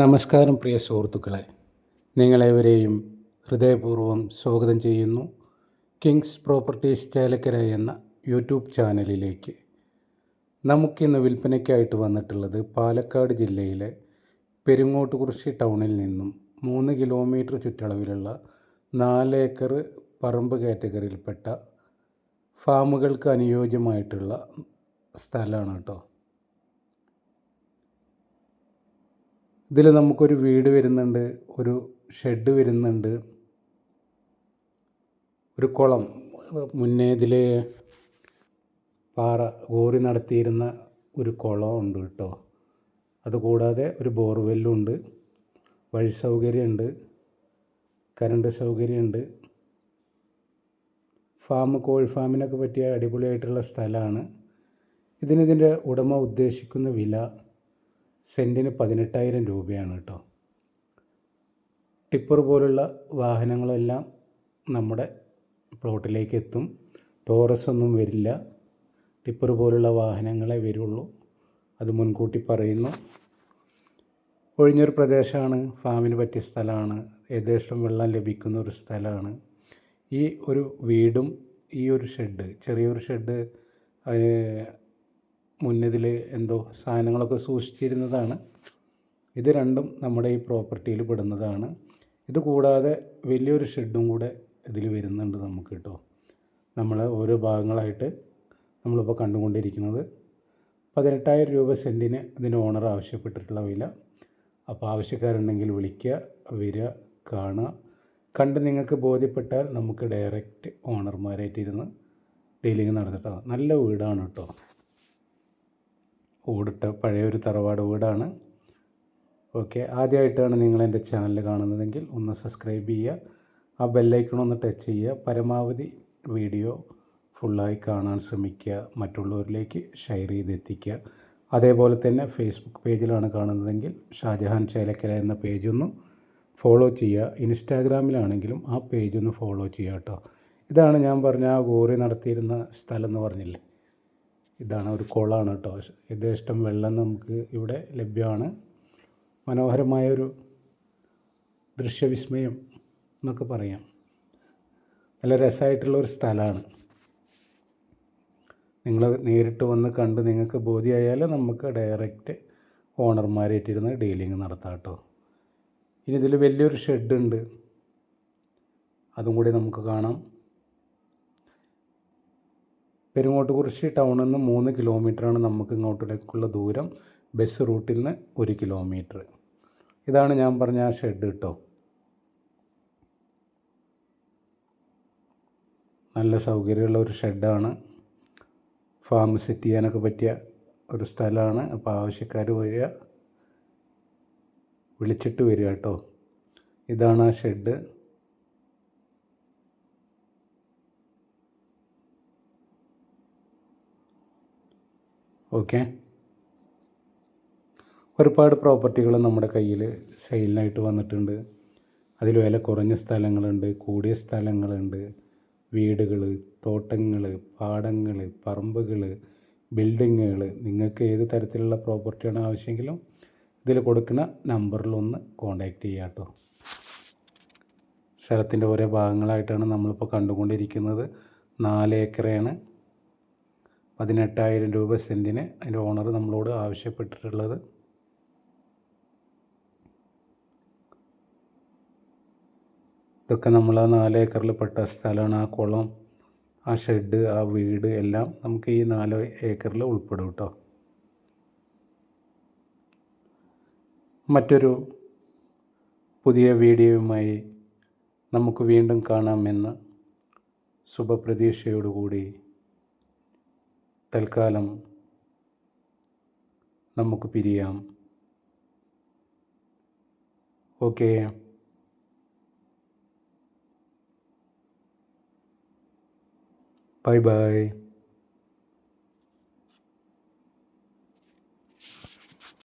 നമസ്കാരം പ്രിയ സുഹൃത്തുക്കളെ, നിങ്ങളേവരെയും ഹൃദയപൂർവ്വം സ്വാഗതം ചെയ്യുന്നു കിങ്സ് പ്രോപ്പർട്ടീസ് ചേലക്കര എന്ന യൂട്യൂബ് ചാനലിലേക്ക്. നമുക്കിന്ന് വിൽപ്പനയ്ക്കായിട്ട് വന്നിട്ടുള്ളത് പാലക്കാട് ജില്ലയിലെ പെരിങ്ങോട്ടുകുറിശി ടൗണിൽ നിന്നും 3 കിലോമീറ്റർ ചുറ്റളവിലുള്ള 4 ഏക്കർ പറമ്പ് കാറ്റഗറിയിൽപ്പെട്ട ഫാമുകൾക്ക് അനുയോജ്യമായിട്ടുള്ള സ്ഥലമാണ് കേട്ടോ. ഇതിൽ നമുക്കൊരു വീട് വരുന്നുണ്ട്, ഒരു ഷെഡ് വരുന്നുണ്ട്, ഒരു കുളം, മുന്നേ ഇതിൽ പാറ കോറി നടത്തിയിരുന്ന ഒരു കുളം ഉണ്ട് കേട്ടോ. അതുകൂടാതെ ഒരു ബോർവെല്ലുണ്ട്, വഴി സൗകര്യമുണ്ട്, കറണ്ട് സൗകര്യമുണ്ട്. കോഴി ഫാമിനൊക്കെ പറ്റിയ അടിപൊളിയായിട്ടുള്ള സ്ഥലമാണ്. ഇതിൻ്റെ ഉടമ ഉദ്ദേശിക്കുന്ന വില സെൻറ്റിന് 18,000 രൂപയാണ് കേട്ടോ. ടിപ്പർ പോലുള്ള വാഹനങ്ങളെല്ലാം നമ്മുടെ പ്ലോട്ടിലേക്ക് എത്തും. ടോറസ് ഒന്നും വരില്ല, ടിപ്പർ പോലുള്ള വാഹനങ്ങളെ വരുള്ളൂ, അത് മുൻകൂട്ടി പറയുന്നു. ഒഴിഞ്ഞൊരു പ്രദേശമാണ്, ഫാമിന് പറ്റിയ സ്ഥലമാണ്, ഏകദേശം വെള്ളം ലഭിക്കുന്ന ഒരു സ്ഥലമാണ്. ഈ ഒരു വീടും ഈ ഒരു ഷെഡ്, ചെറിയൊരു ഷെഡ് മുന്നിൽ എന്തോ സാധനങ്ങളൊക്കെ സൂക്ഷിച്ചിരുന്നതാണ്. ഇത് രണ്ടും നമ്മുടെ ഈ പ്രോപ്പർട്ടിയിൽ പെടുന്നതാണ്. ഇത് കൂടാതെ വലിയൊരു ഷെഡും കൂടെ ഇതിൽ വരുന്നുണ്ട് നമുക്ക് കേട്ടോ. നമ്മൾ ഓരോ ഭാഗങ്ങളായിട്ട് നമ്മളിപ്പോൾ കണ്ടുകൊണ്ടിരിക്കുന്നത് 18,000 രൂപ സെൻറ്റിന് ഇതിന് ഓണർ ആവശ്യപ്പെട്ടിട്ടുള്ള വില. അപ്പോൾ ആവശ്യക്കാരുണ്ടെങ്കിൽ വിളിക്കുക, വരിക, കാണുക. കണ്ട് നിങ്ങൾക്ക് ബോധ്യപ്പെട്ടാൽ നമുക്ക് ഡയറക്റ്റ് ഓണർമാരായിട്ടിരുന്ന് ഡീലിങ് നടന്നിട്ടോ. നല്ല വീടാണ് കേട്ടോ, ഓടിട്ട പഴയൊരു തറവാട് വീടാണ്. ഓക്കെ, ആദ്യമായിട്ടാണ് നിങ്ങൾ എൻ്റെ ചാനൽ കാണുന്നതെങ്കിൽ ഒന്ന് സബ്സ്ക്രൈബ് ചെയ്യുക, ആ ബെല്ലൈക്കൺ ഒന്ന് ടച്ച് ചെയ്യുക. പരമാവധി വീഡിയോ ഫുള്ളായി കാണാൻ ശ്രമിക്കുക, മറ്റുള്ളവരിലേക്ക് ഷെയർ ചെയ്തെത്തിക്കുക. അതേപോലെ തന്നെ ഫേസ്ബുക്ക് പേജിലാണ് കാണുന്നതെങ്കിൽ ഷാജഹാൻ ചേലക്കര എന്ന പേജൊന്ന് ഫോളോ ചെയ്യുക. ഇൻസ്റ്റാഗ്രാമിലാണെങ്കിലും ആ പേജൊന്ന് ഫോളോ ചെയ്യുക കേട്ടോ. ഇതാണ് ഞാൻ പറഞ്ഞ ആ കോറി നടത്തിയിരുന്ന സ്ഥലം എന്ന് പറഞ്ഞില്ലേ, ഇതാണ് ഒരു കുളമാണ് കേട്ടോ. യഥേഷ്ടം വെള്ളം നമുക്ക് ഇവിടെ ലഭ്യമാണ്. മനോഹരമായൊരു ദൃശ്യവിസ്മയം എന്നൊക്കെ പറയാം. നല്ല രസമായിട്ടുള്ളൊരു സ്ഥലമാണ്. നിങ്ങൾ നേരിട്ട് വന്ന് കണ്ട് നിങ്ങൾക്ക് ബോധ്യമായാൽ നമുക്ക് ഡയറക്റ്റ് ഓണർമാരായിട്ടിരുന്ന് ഡീലിങ് നടത്താം കേട്ടോ. ഇനി ഇതിൽ വലിയൊരു ഷെഡുണ്ട്, അതും കൂടി നമുക്ക് കാണാം. പെരിങ്ങോട്ടുകുറിശി ടൗണിൽ നിന്ന് 3 കിലോമീറ്ററാണ് നമുക്ക് ഇങ്ങോട്ടേക്കുള്ള ദൂരം. ബസ് റൂട്ടിൽ നിന്ന് 1 കിലോമീറ്റർ. ഇതാണ് ഞാൻ പറഞ്ഞ ആ ഷെഡ് കേട്ടോ. നല്ല സൗകര്യമുള്ള ഒരു ഷെഡാണ്. ഫാം സെറ്റ് ചെയ്യാനൊക്കെ പറ്റിയ ഒരു സ്ഥലമാണ്. അപ്പോൾ ആവശ്യക്കാർ വരിക, വിളിച്ചിട്ട് വരിക കേട്ടോ. ഇതാണ് ആ ഷെഡ്. ഓക്കെ, ഒരുപാട് പ്രോപ്പർട്ടികൾ നമ്മുടെ കയ്യിൽ സെയിലിനായിട്ട് വന്നിട്ടുണ്ട്. അതിൽ വില കുറഞ്ഞ സ്ഥലങ്ങളുണ്ട്, കൂടിയ സ്ഥലങ്ങളുണ്ട്, വീടുകൾ, തോട്ടങ്ങൾ, പാടങ്ങൾ, പറമ്പുകൾ, ബിൽഡിങ്ങുകൾ. നിങ്ങൾക്ക് ഏത് തരത്തിലുള്ള പ്രോപ്പർട്ടിയാണ് ആവശ്യമെങ്കിലും ഇതിൽ കൊടുക്കുന്ന നമ്പറിലൊന്ന് കോൺടാക്റ്റ് ചെയ്യുക കേട്ടോ. സ്ഥലത്തിൻ്റെ ഓരോ ഭാഗങ്ങളായിട്ടാണ് നമ്മളിപ്പോൾ കണ്ടുകൊണ്ടിരിക്കുന്നത്. 4 ഏക്കറാണ്, 18,000 രൂപ സെൻറ്റിന് അതിൻ്റെ ഓണർ നമ്മളോട് ആവശ്യപ്പെട്ടിട്ടുള്ളത്. ഇതൊക്കെ നമ്മൾ ആ 4 ഏക്കറിൽ പെട്ട സ്ഥലമാണ്. ആ കുളം, ആ ഷെഡ്, ആ വീട് എല്ലാം നമുക്ക് ഈ 4 ഏക്കറിൽ ഉൾപ്പെടും കേട്ടോ. മറ്റൊരു പുതിയ വീഡിയോയുമായി നമുക്ക് വീണ്ടും കാണാമെന്ന ശുഭപ്രതീക്ഷയോടുകൂടി തൽക്കാലം നമുക്ക് പിരിയാം. Okay, bye bye.